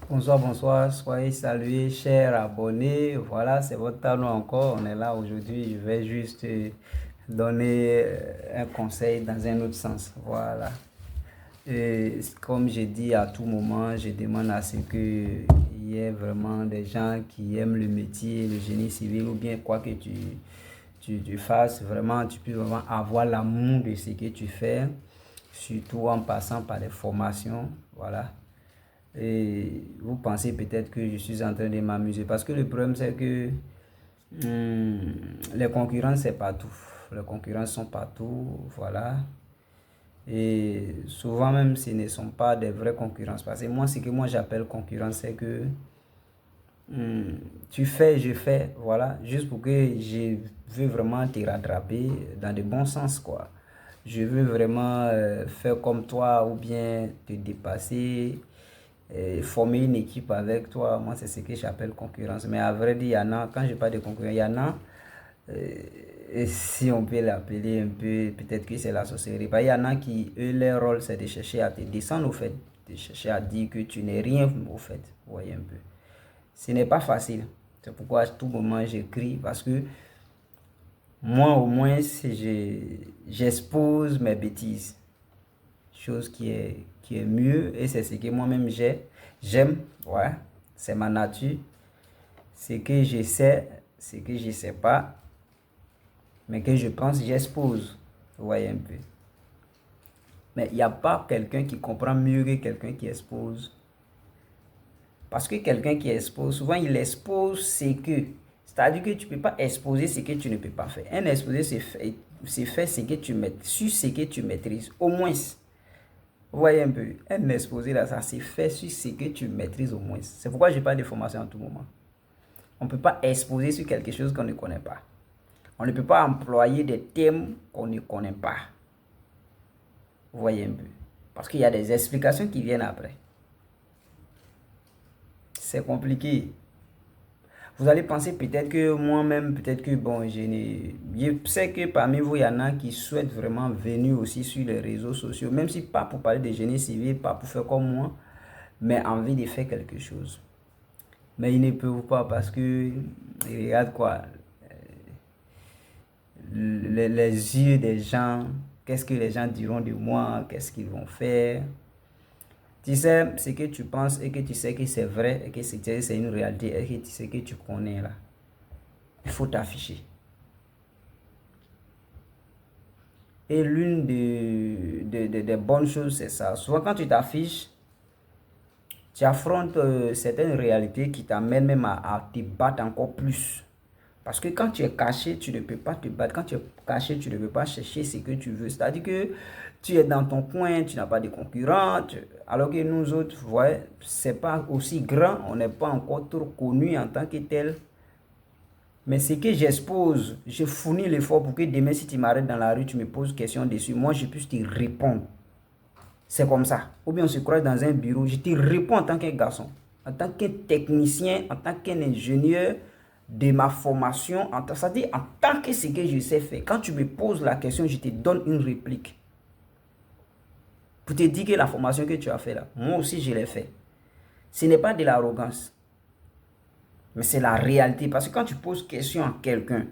Bonsoir, bonsoir, soyez salués, chers abonnés. Voilà, c'est votre talon encore. On est là aujourd'hui. Je vais juste donner un conseil dans un autre sens. Voilà. Et comme j'ai dit à tout moment, je demande à ce qu'il y ait vraiment des gens qui aiment le métier, le génie civil ou bien quoi que tu fasses. Vraiment, tu peux vraiment avoir l'amour de ce que tu fais, surtout en passant par des formations. Voilà. Et vous pensez peut-être que je suis en train de m'amuser. Parce que le problème, c'est que les concurrents, c'est partout. Les concurrents sont partout. Voilà. Et souvent même, ce ne sont pas des vraies concurrences. Parce que moi, ce que moi j'appelle concurrence, c'est que tu fais, je fais. Voilà. Juste pour que je veux vraiment te rattraper dans de bons sens, quoi. Je veux vraiment faire comme toi ou bien te dépasser, former une équipe avec toi. Moi, c'est ce que j'appelle concurrence. Mais à vrai dire, il y en a, quand je parle de concurrence, il y en a, et si on peut l'appeler un peu, peut-être que c'est la sorcellerie. Il y en a qui, eux, leur rôle, c'est de chercher à te descendre au fait, de chercher à dire que tu n'es rien au fait. Vous voyez un peu. Ce n'est pas facile. C'est pourquoi à tout moment j'écris, parce que moi, au moins, j'expose mes bêtises. Chose qui est mieux, et c'est ce que moi-même j'aime, ouais, c'est ma nature. Ce que je sais, ce que je sais pas, mais que je pense, j'expose. Vous voyez un peu. Mais il n'y a pas quelqu'un qui comprend mieux que quelqu'un qui expose. Parce que quelqu'un qui expose, souvent il expose ce que. C'est-à-dire que tu ne peux pas exposer ce que tu ne peux pas faire. Un exposé, c'est faire ce que tu maîtrises, sur ce que tu maîtrises. Au moins. Vous voyez un peu, un exposé là, ça c'est fait sur ce que tu maîtrises au moins. C'est pourquoi je parle de formation en tout moment. On ne peut pas exposer sur quelque chose qu'on ne connaît pas. On ne peut pas employer des termes qu'on ne connaît pas. Vous voyez un peu. Parce qu'il y a des explications qui viennent après. C'est compliqué. Vous allez penser peut-être que moi-même, peut-être que bon, je sais que parmi vous, il y en a qui souhaitent vraiment venir aussi sur les réseaux sociaux, même si pas pour parler de génie civil, pas pour faire comme moi, mais envie de faire quelque chose. Mais ils ne peuvent pas parce que, regarde quoi, les yeux des gens, qu'est-ce que les gens diront de moi, qu'est-ce qu'ils vont faire. Tu sais ce que tu penses et que tu sais que c'est vrai et que c'est une réalité et que tu sais que tu connais là. Il faut t'afficher. Et l'une des bonnes choses, c'est ça. Souvent, quand tu t'affiches, tu affrontes certaines réalités qui t'amènent même à te battre encore plus. Parce que quand tu es caché, tu ne peux pas te battre. Quand tu es caché, tu ne peux pas chercher ce que tu veux. C'est-à-dire que tu es dans ton coin, tu n'as pas de concurrents. Alors que nous autres, vous voyez, c'est pas aussi grand. On n'est pas encore trop connus en tant que tel. Mais ce que j'expose, je fournis l'effort pour que demain, si tu m'arrêtes dans la rue, tu me poses question dessus, moi, je puisse te répondre. C'est comme ça. Ou bien on se croise dans un bureau, je te réponds en tant qu'un garçon, en tant qu'un technicien, en tant qu'un ingénieur de ma formation, c'est-à-dire en tant que ce que je sais faire. Quand tu me poses la question, je te donne une réplique. Pour te dire que la formation que tu as fait là, moi aussi je l'ai fait. Ce n'est pas de l'arrogance, mais c'est la réalité. Parce que quand tu poses question à quelqu'un,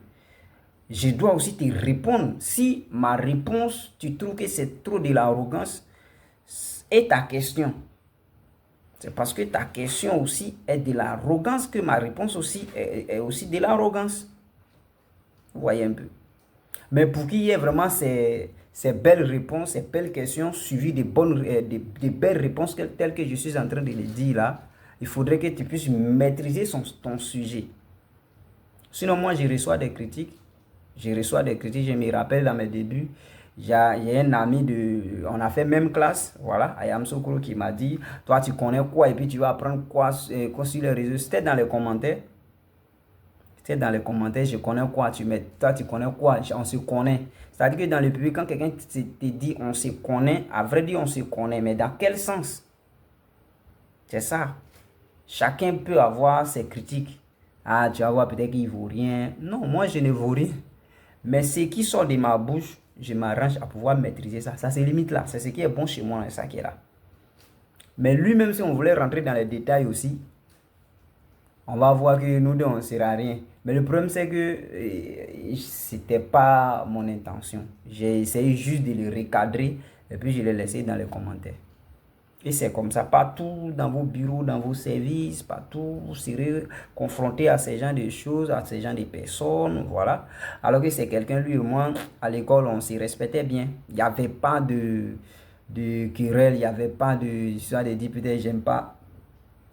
je dois aussi te répondre. Si ma réponse, tu trouves que c'est trop de l'arrogance, et ta question, c'est parce que ta question aussi est de l'arrogance que ma réponse aussi est aussi de l'arrogance. Vous voyez un peu. Mais pour qu'il y ait vraiment ces belles réponses, ces belles questions suivies de belles réponses telles que je suis en train de le dire là, il faudrait que tu puisses maîtriser ton sujet. Sinon, moi, je reçois des critiques. Je me rappelle dans mes débuts, il y a un ami on a fait même classe, voilà, Ayam Sokro qui m'a dit, toi tu connais quoi et puis tu vas apprendre quoi, quoi sur les réseaux. C'était dans les commentaires. C'était dans les commentaires, je connais quoi, toi tu connais quoi, on se connaît. C'est-à-dire que dans le public, quand quelqu'un te dit on se connaît, à vrai dire on se connaît, mais dans quel sens? C'est ça. Chacun peut avoir ses critiques. Ah, tu vas voir peut-être qu'il ne vaut rien. Non, moi je ne vaux rien. Mais ce qui sort de ma bouche, je m'arrange à pouvoir maîtriser ça. Ça se limite là. C'est ce qui est bon chez moi, c'est ça qui est là. Mais lui-même, si on voulait rentrer dans les détails aussi, on va voir que nous deux, on ne sert à rien. Mais le problème, c'est que c'était pas mon intention. J'ai essayé juste de le recadrer et puis je l'ai laissé dans les commentaires. Et c'est comme ça, partout dans vos bureaux, dans vos services, partout, vous serez confronté à ces gens de choses, à ces gens de personnes, voilà. Alors que c'est quelqu'un, lui et moi, à l'école, on s'y respectait bien. Il n'y avait pas de querelle, il n'y avait pas de histoire de dire peut-être j'aime pas.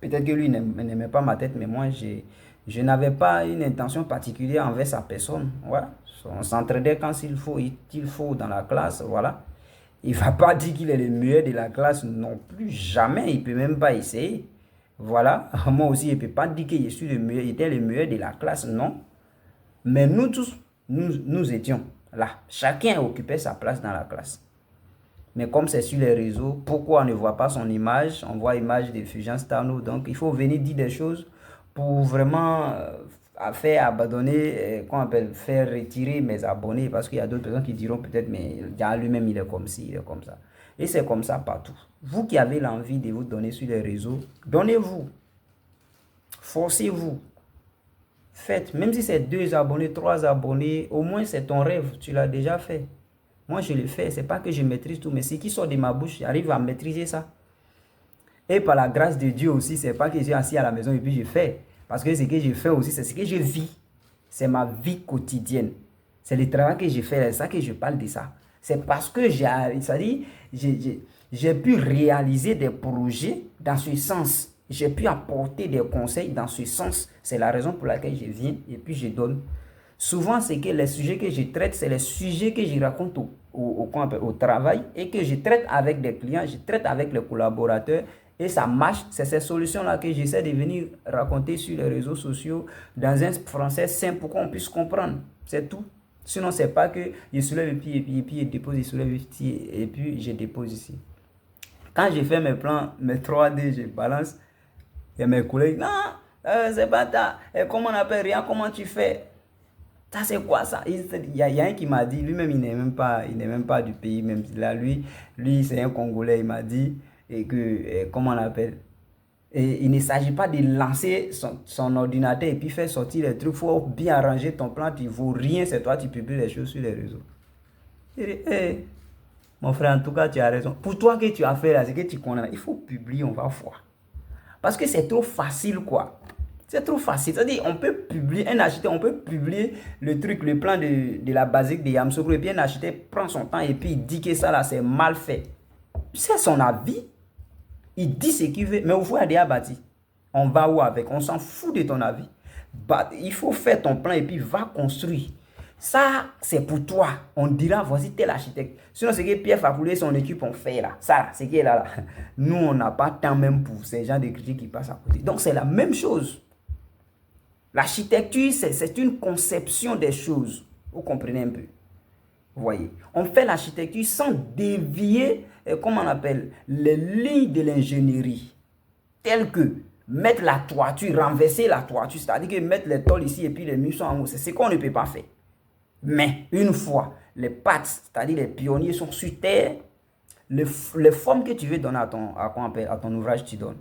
Peut-être que lui n'aimait pas ma tête, mais moi, je n'avais pas une intention particulière envers sa personne. Voilà. On s'entraidait quand il faut dans la classe, voilà. Il ne va pas dire qu'il est le meilleur de la classe non plus, jamais. Il ne peut même pas essayer. Voilà. Moi aussi, je ne peux pas dire que je suis le meilleur, il était le meilleur de la classe, non. Mais nous tous, nous étions là. Chacun occupait sa place dans la classe. Mais comme c'est sur les réseaux, pourquoi on ne voit pas son image? On voit l'image de Fulgence Tano. Donc, il faut venir dire des choses pour vraiment faire abandonner, qu'on appelle, faire retirer mes abonnés. Parce qu'il y a d'autres personnes qui diront peut-être, mais lui-même, il est comme ci, il est comme ça. Et c'est comme ça partout. Vous qui avez l'envie de vous donner sur les réseaux, donnez-vous. Forcez-vous. Faites. Même si c'est 2 abonnés, 3 abonnés, au moins c'est ton rêve. Tu l'as déjà fait. Moi, je le fais. C'est pas que je maîtrise tout, mais ce qui sort de ma bouche, j'arrive à maîtriser ça. Et par la grâce de Dieu aussi, c'est pas que je suis assis à la maison et puis je fais. Parce que ce que je fais aussi, c'est ce que je vis. C'est ma vie quotidienne. C'est le travail que je fais. C'est ça que je parle de ça. C'est parce que j'ai pu réaliser des projets dans ce sens. J'ai pu apporter des conseils dans ce sens. C'est la raison pour laquelle je viens et puis je donne. Souvent, c'est que les sujets que je traite, c'est les sujets que je raconte au travail et que je traite avec des clients, je traite avec les collaborateurs et ça marche. C'est ces solutions-là que j'essaie de venir raconter sur les réseaux sociaux dans un français simple pour qu'on puisse comprendre. C'est tout. Sinon, c'est pas que je soulève le pied et puis je dépose, je soulève le pied et puis je dépose ici. Quand je fais mes plans, mes 3D, je balance, il y a mes collègues, non, c'est pas ta, comment on appelle rien, comment tu fais? Ça c'est quoi ça? Il y a un qui m'a dit, lui-même il n'est même pas du pays, même là, lui c'est un Congolais, il m'a dit et que, comment on appelle? Et il ne s'agit pas de lancer son ordinateur et puis faire sortir les trucs, il faut bien arranger ton plan, tu ne vaux rien, c'est toi, tu publies les choses sur les réseaux. Il dit, hey, mon frère, en tout cas, tu as raison. Pour toi que tu as fait là, c'est que tu connais, il faut publier, on va voir. Parce que c'est trop facile, quoi. C'est trop facile. C'est-à-dire, on peut publier, un architecte, on peut publier le truc, le plan de la basique de Yamoussoukro. Et puis un architecte prend son temps et puis il dit que ça là, c'est mal fait. C'est son avis. Il dit ce qu'il veut. Mais au fond, il a bâti. On va où avec? On s'en fout de ton avis. Il faut faire ton plan et puis va construire. Ça, c'est pour toi. On dira, voici tel architecte. Sinon, ce que Pierre Fakoulé et son équipe ont fait là, ça, c'est qu'il est là. Nous, on n'a pas tant même pour ces gens de critiques qui passent à côté. Donc, c'est la même chose. L'architecture, c'est une conception des choses. Vous comprenez un peu? Vous voyez? On fait l'architecture sans dévier, comment on appelle, les lignes de l'ingénierie. Telles que mettre la toiture, renverser la toiture, c'est-à-dire que mettre les tôles ici et puis les murs sont en haut. C'est ce qu'on ne peut pas faire. Mais une fois les pattes, c'est-à-dire les pionniers sont sur terre, les formes que tu veux donner à ton ouvrage, tu donnes.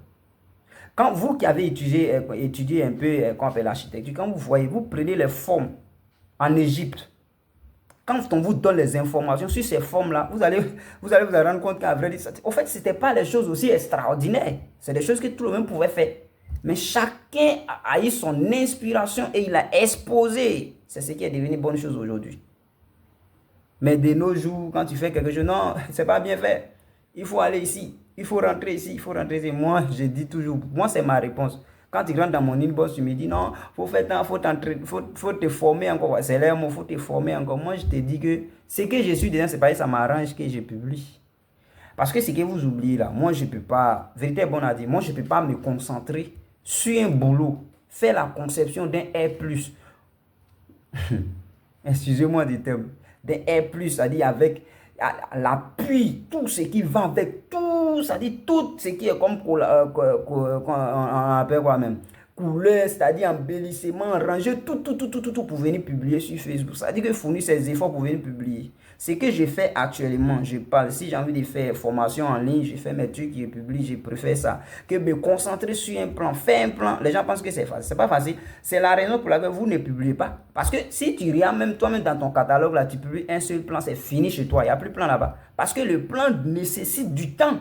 Quand vous qui avez étudié un peu l'architecture, quand vous voyez, vous prenez les formes en Égypte. Quand on vous donne les informations sur ces formes-là, vous allez vous rendre compte qu'à vrai dire, en fait, ce n'était pas les choses aussi extraordinaires. C'est des choses que tout le monde pouvait faire. Mais chacun a eu son inspiration et il a exposé. C'est ce qui est devenu bonne chose aujourd'hui. Mais de nos jours, quand tu fais quelque chose, non, c'est pas bien fait. Il faut aller ici, il faut rentrer ici, il faut rentrer ici. Moi, je dis toujours, moi c'est ma réponse. Quand tu rentres dans mon inbox, tu me dis non, faut faire tant, faut te former encore. C'est là, il faut te former encore. Moi, je te dis que ce que je suis dedans, c'est pas ça m'arrange que je publie. Parce que ce que vous oubliez là, moi je peux pas, vérité bonne à dire, moi je peux pas me concentrer sur un boulot, faire la conception d'un R+. Excusez-moi du terme. Des R+, c'est-à-dire avec l'appui, tout ce qui va avec tout, c'est-à-dire tout ce qui est comme on appelle quoi même, couleur, c'est-à-dire embellissement, ranger, tout pour venir publier sur Facebook. C'est-à-dire que fournir ses efforts pour venir publier. Ce que je fais actuellement, je parle, si j'ai envie de faire formation en ligne, je fais mes trucs, je publie, je préfère ça. Que me concentrer sur un plan, faire un plan, les gens pensent que c'est facile. C'est pas facile. C'est la raison pour laquelle vous ne publiez pas. Parce que si tu regardes même toi-même dans ton catalogue, là, tu publies un seul plan, c'est fini chez toi. Il n'y a plus de plan là-bas. Parce que le plan nécessite du temps.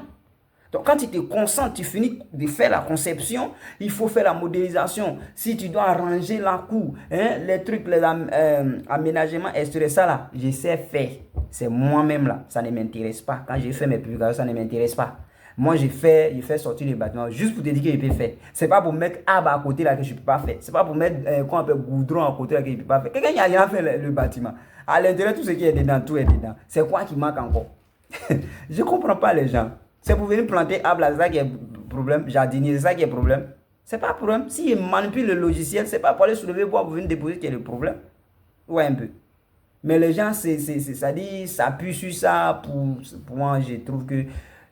Donc, quand tu te concentres, tu finis de faire la conception, il faut faire la modélisation. Si tu dois arranger la cour, hein, les trucs, les aménagements, etc., ça là, je sais faire. C'est moi-même là, ça ne m'intéresse pas. Quand j'ai fait mes publications, ça ne m'intéresse pas. Moi, j'ai fait sortir les bâtiments juste pour te dire que je peux faire. C'est pas pour mettre arbre à côté là que je ne peux pas faire. C'est pas pour mettre quoi on appelle goudron à côté là que je ne peux pas faire. Quelqu'un qui a rien fait le bâtiment. À l'intérieur, tout ce qui est dedans, tout est dedans. C'est quoi qui manque encore? Je ne comprends pas les gens. C'est pour venir planter arbre, c'est ça qui est le problème. Jardinier, c'est ça qui est le problème. C'est pas un problème. S'il manipule le logiciel, c'est pas pour aller soulever bois pour venir déposer qui est le problème. Ouais, un peu. Mais les gens, ça dit, s'appuient sur ça. Pour moi, je trouve que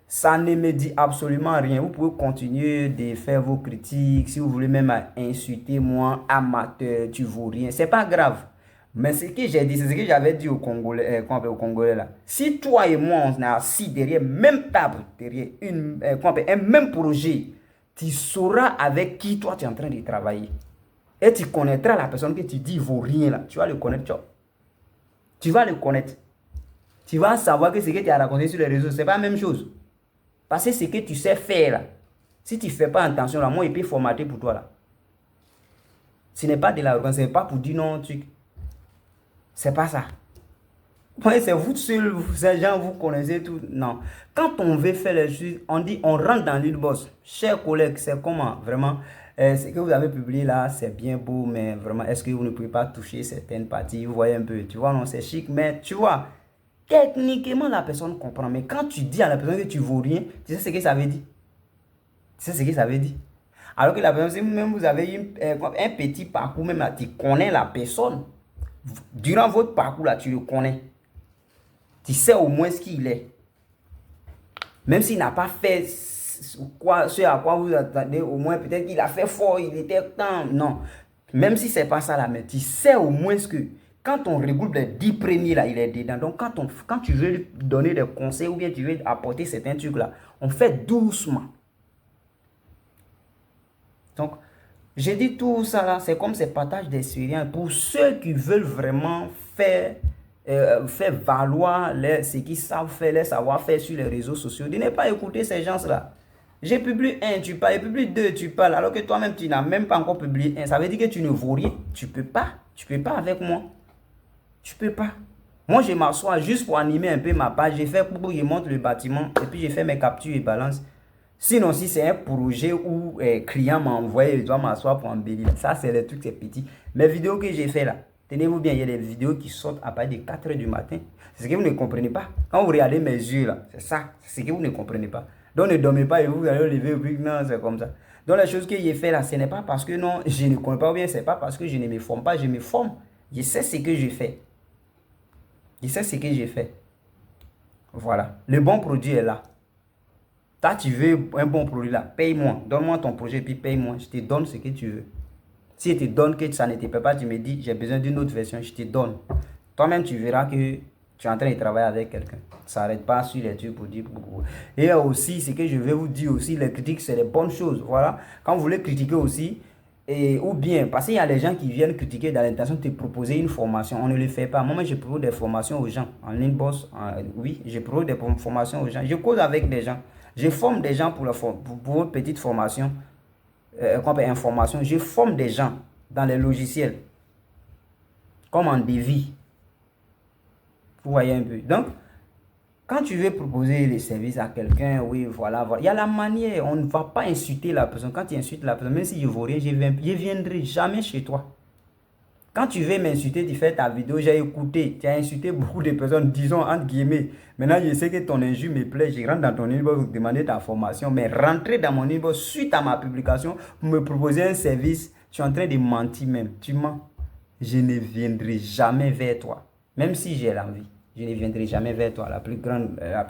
ça ne me dit absolument rien. Vous pouvez continuer de faire vos critiques. Si vous voulez même insulter moi, amateur, tu vaux rien. C'est pas grave. Mais ce que j'ai dit, c'est ce que j'avais dit aux Congolais, aux Congolais là. Si toi et moi, on est assis derrière même table, derrière un même projet, tu sauras avec qui toi tu es en train de travailler. Et tu connaîtras la personne que tu dis vaut rien là. Tu vas le connaître, tu vas le connaître. Tu vas savoir que ce que tu as raconté sur les réseaux, c'est pas la même chose. Parce que ce que tu sais faire là, si tu ne fais pas attention là, moi, il peut formater pour toi là. Ce n'est pas de l'arrogance, ce n'est pas pour dire non, c'est pas ça. C'est vous seuls, ces gens, vous connaissez tout. Non. Quand on veut faire les choses, on dit, on rentre dans l'île boss. Chers collègues, c'est comment vraiment ce que vous avez publié là, c'est bien beau, mais vraiment, est-ce que vous ne pouvez pas toucher certaines parties? Vous voyez un peu, tu vois, non, c'est chic, mais tu vois, techniquement, la personne comprend. Mais quand tu dis à la personne que tu ne vaux rien, tu sais ce que ça veut dire? Tu sais ce que ça veut dire? Alors que la personne, si même vous avez un petit parcours, même là, tu connais la personne. Durant votre parcours là, tu le connais. Tu sais au moins ce qu'il est. Même s'il n'a pas fait ce à quoi vous attendez, au moins peut-être qu'il a fait fort, il était temps. Non. Même si ce n'est pas ça là, mais tu sais au moins ce que quand on regroupe les 10 premiers là, il est dedans. Donc quand tu veux donner des conseils ou bien tu veux apporter certains trucs là, on fait doucement. Donc, j'ai dit tout ça là, c'est comme ces partages d'expérience pour ceux qui veulent vraiment faire valoir ce qu'ils savent faire, les savoir-faire sur les réseaux sociaux. De ne pas écouter ces gens-là. J'ai publié un, tu parles, j'ai publié deux, tu parles, alors que toi-même, tu n'as même pas encore publié un. Ça veut dire que tu ne vaux rien. Tu peux pas avec moi. Tu peux pas. Moi, je m'assois juste pour animer un peu ma page. J'ai fait pour je montre le bâtiment et puis j'ai fait mes captures et balance. Sinon, si c'est un projet où un client m'a envoyé, je dois m'asseoir pour embellir. Ça, c'est le truc, c'est petit. Mes vidéos que j'ai fait là, tenez-vous bien, il y a des vidéos qui sortent à partir de 4 h du matin. C'est ce que vous ne comprenez pas. Quand vous regardez mes yeux là, c'est ça. C'est ce que vous ne comprenez pas. Donc ne dormez pas et vous allez lever et puis non, c'est comme ça. Donc les choses que j'ai fait là, ce n'est pas parce que non, je ne connais pas ou bien c'est pas parce que je ne me forme pas, je me forme. Je sais ce que j'ai fait. Je sais ce que j'ai fait. Voilà. Le bon produit est là. Toi, tu veux un bon produit là, paye-moi. Donne-moi ton projet puis paye-moi. Je te donne ce que tu veux. Si je te donne que ça ne te plaît pas, tu me dis, j'ai besoin d'une autre version, je te donne. Toi-même, tu verras que tu es en train de travailler avec quelqu'un. Ça n'arrête pas sur les trucs pour dire. Et aussi, ce que je vais vous dire aussi, les critiques, c'est les bonnes choses. Voilà. Quand vous voulez critiquer aussi, ou bien, parce qu'il y a des gens qui viennent critiquer dans l'intention de te proposer une formation. On ne le fait pas. Moi, je propose des formations aux gens. En ligne boss, oui, je propose des formations aux gens. Je cause avec des gens. Je forme des gens pour une petite formation, information. Je forme des gens dans les logiciels, comme en devis. Vous voyez un peu. Donc, quand tu veux proposer les services à quelqu'un, oui, voilà, il y a la manière. On ne va pas insulter la personne. Quand tu insultes la personne, même si je ne vaux rien, je ne viendrai jamais chez toi. Quand tu veux m'insulter, tu fais ta vidéo, j'ai écouté, tu as insulté beaucoup de personnes, disons entre guillemets. Maintenant, je sais que ton injure me plaît, je rentre dans ton inbox pour demander ta formation, mais rentrer dans mon inbox suite à ma publication pour me proposer un service, tu es en train de mentir même. Tu mens. Je ne viendrai jamais vers toi, même si j'ai l'envie. Je ne viendrai jamais vers toi. La plus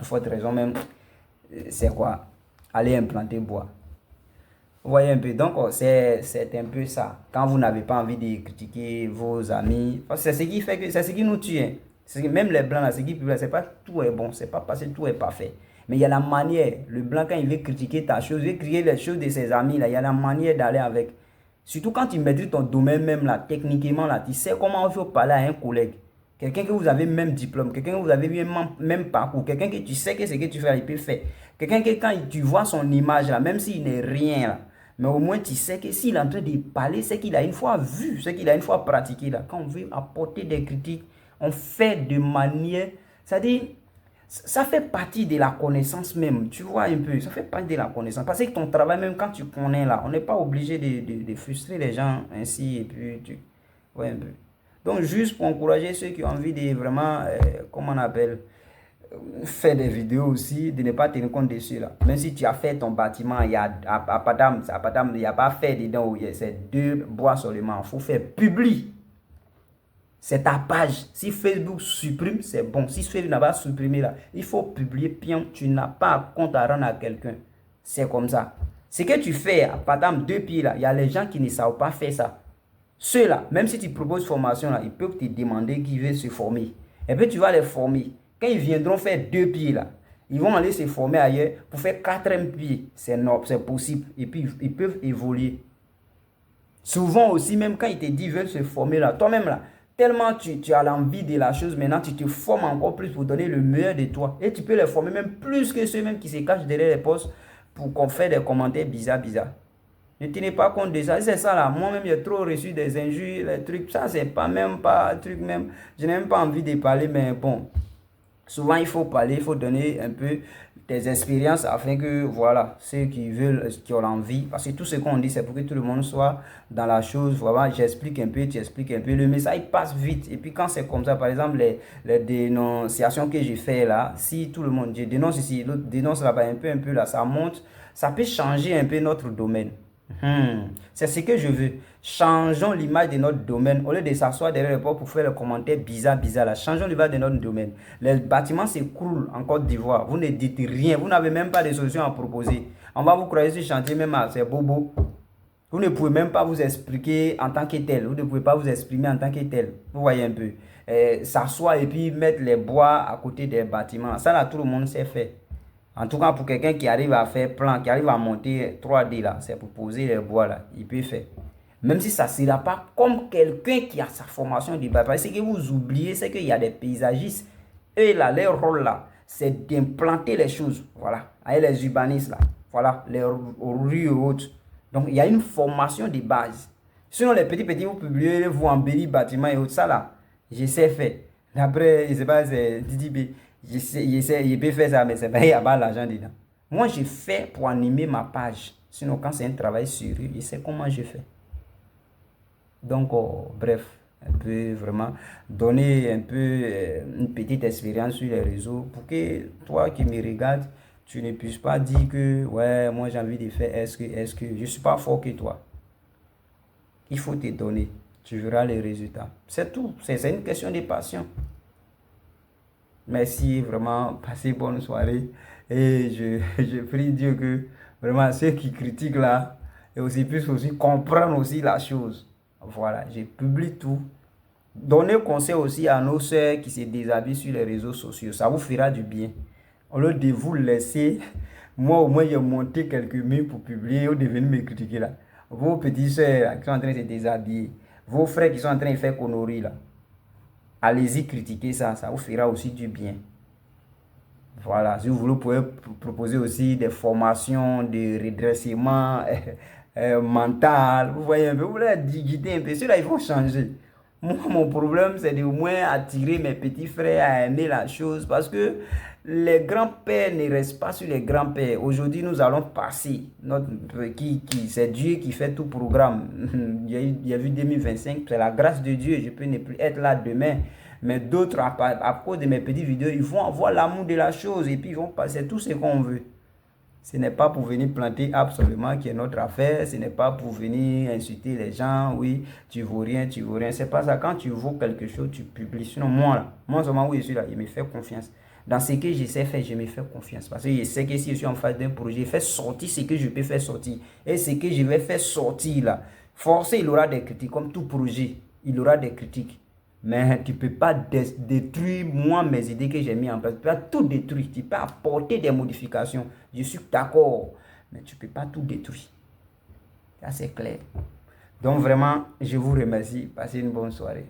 forte raison même, c'est quoi? Aller implanter bois. Vous voyez un peu, donc c'est un peu ça. Quand vous n'avez pas envie de critiquer vos amis, c'est ce qui fait que c'est ce qui nous tue. Hein. C'est que même les blancs, là, ce qui publient, c'est pas tout est bon, c'est pas parce que tout est parfait. Mais il y a la manière. Le blanc, quand il veut critiquer ta chose, il veut critiquer les choses de ses amis, là, il y a la manière d'aller avec. Surtout quand tu maîtrises ton domaine même, là, techniquement, là, tu sais comment il faut parler à un collègue. Quelqu'un que vous avez même diplôme, quelqu'un que vous avez même parcours, quelqu'un que tu sais que ce que tu fais, il peut faire. Quelqu'un que quand tu vois son image, là, même s'il n'est rien, là, mais au moins tu sais que s'il est en train de parler, c'est qu'il a une fois vu, c'est qu'il a une fois pratiqué. Là. Quand on veut apporter des critiques, on fait de manière, c'est-à-dire, ça fait partie de la connaissance même, tu vois un peu, ça fait partie de la connaissance. Parce que ton travail, même quand tu connais là, on n'est pas obligé de frustrer les gens ainsi, et puis tu vois un peu. Donc, juste pour encourager ceux qui ont envie de vraiment, comment on appelle, faire des vidéos aussi, de ne pas tenir compte de cela. Même si tu as fait ton bâtiment, il y a à Padam, il n'y a pas fait dedans, c'est 2 bois seulement. Il faut faire public. C'est ta page. Si Facebook supprime, c'est bon. Si Facebook n'a pas supprimé là, il faut publier. Pion, tu n'as pas compte à rendre à quelqu'un. C'est comme ça. Ce que tu fais à Padam 2 pieds là, il y a les gens qui ne savent pas faire ça. Ceux-là, même si tu proposes formation là, ils peuvent te demander qui veut se former. Et puis tu vas les former. Quand ils viendront faire 2 pieds là, ils vont aller se former ailleurs pour faire 4e pied. C'est possible. Et puis ils peuvent évoluer. Souvent aussi, même quand ils te disent qu'ils veulent se former là, toi-même là, tellement tu as l'envie de la chose, maintenant tu te formes encore plus pour donner le meilleur de toi. Et tu peux les former même plus que ceux-mêmes qui se cachent derrière les postes pour qu'on fasse des commentaires bizarres. Ne tenez pas compte de ça. C'est ça là. Moi-même, j'ai trop reçu des injures, des trucs. Ça, c'est pas même pas un truc même. Je n'ai même pas envie de parler, mais bon. Souvent, il faut parler, il faut donner un peu tes expériences afin que, voilà, ceux qui veulent, qui ont envie, parce que tout ce qu'on dit, c'est pour que tout le monde soit dans la chose. Voilà, j'explique un peu, tu expliques un peu. Le message passe vite. Et puis, quand c'est comme ça, par exemple, les dénonciations que j'ai fait là, si tout le monde, je dénonce ici, l'autre dénonce là-bas, un peu là, ça monte, ça peut changer un peu notre domaine. C'est ce que je veux. Changeons l'image de notre domaine. Au lieu de s'asseoir derrière le port pour faire les commentaires bizarres là. Changeons l'image de notre domaine. Les bâtiments s'écroulent en Côte d'Ivoire. Vous ne dites rien. Vous n'avez même pas de solution à proposer. On va vous croire sur le chantier même à c'est bobo. Vous ne pouvez même pas vous expliquer en tant que tel. Vous ne pouvez pas vous exprimer en tant que tel. Vous voyez un peu. S'asseoir et puis mettre les bois à côté des bâtiments. Ça là, tout le monde sait faire. En tout cas, pour quelqu'un qui arrive à faire plan, qui arrive à monter 3D là, c'est pour poser les bois là, il peut faire. Même si ça ne sera pas comme quelqu'un qui a sa formation du bâtiment. Ce que vous oubliez, c'est qu'il y a des paysagistes. Eux là, leur rôle là, c'est d'implanter les choses. Voilà. Avec les urbanistes là. Voilà. Les rues et autres. Donc, il y a une formation de base. Sinon, les petits, vous publiez, vous embellissez bâtiment et autres. Ça là, je sais faire. Après, je ne sais pas, c'est Didi je peux faire ça, mais c'est pas, il n'y a pas l'argent dedans. Moi, je fais pour animer ma page. Sinon, quand c'est un travail sérieux, je sais comment je fais. Donc, bref, un peu vraiment donner un peu une petite expérience sur les réseaux pour que toi qui me regardes, tu ne puisses pas dire que, ouais, moi j'ai envie de faire, est-ce que, je ne suis pas fort que toi. Il faut te donner, tu verras les résultats. C'est tout, c'est une question de passion. Merci, vraiment, passez bonne soirée. Et je prie Dieu que vraiment ceux qui critiquent là, et aussi puissent aussi comprendre aussi la chose. Voilà, je publie tout. Donnez conseil aussi à nos sœurs qui se déshabillent sur les réseaux sociaux. Ça vous fera du bien. Au lieu de vous laisser, moi au moins j'ai monté quelques murs pour publier, vous devenez me critiquer là. Vos petits sœurs qui sont en train de se déshabiller, vos frères qui sont en train de faire conneries là. Allez-y critiquer ça, ça vous fera aussi du bien. Voilà, si vous voulez, vous pouvez proposer aussi des formations de redressement mental. Vous voyez un peu, vous voulez digiter un peu. Ceux-là, ils vont changer. Moi, mon problème, c'est de au moins attirer mes petits frères à aimer la chose parce que les grands-pères ne restent pas sur les grands-pères. Aujourd'hui, nous allons passer. C'est Dieu qui fait tout programme. Il y a vu 2025, c'est la grâce de Dieu. Je peux ne plus être là demain. Mais d'autres, à cause de mes petites vidéos, ils vont avoir l'amour de la chose et puis ils vont passer tout ce qu'on veut. Ce n'est pas pour venir planter absolument qui est notre affaire. Ce n'est pas pour venir insulter les gens. Oui, tu vaux rien, tu vaux rien. C'est pas ça. Quand tu vaux quelque chose, tu publies. Sinon, moi seulement où je suis là, je me fais confiance. Dans ce que je sais faire, je me fais confiance. Parce que je sais que si je suis en face d'un projet, je fais sortir ce que je peux faire sortir. Et ce que je vais faire sortir là, forcément, il aura des critiques. Comme tout projet, il aura des critiques. Mais tu ne peux pas détruire moi mes idées que j'ai mis en place. Tu ne peux pas tout détruire. Tu peux apporter des modifications. Je suis d'accord. Mais tu ne peux pas tout détruire. Ça, c'est clair. Donc vraiment, je vous remercie. Passez une bonne soirée.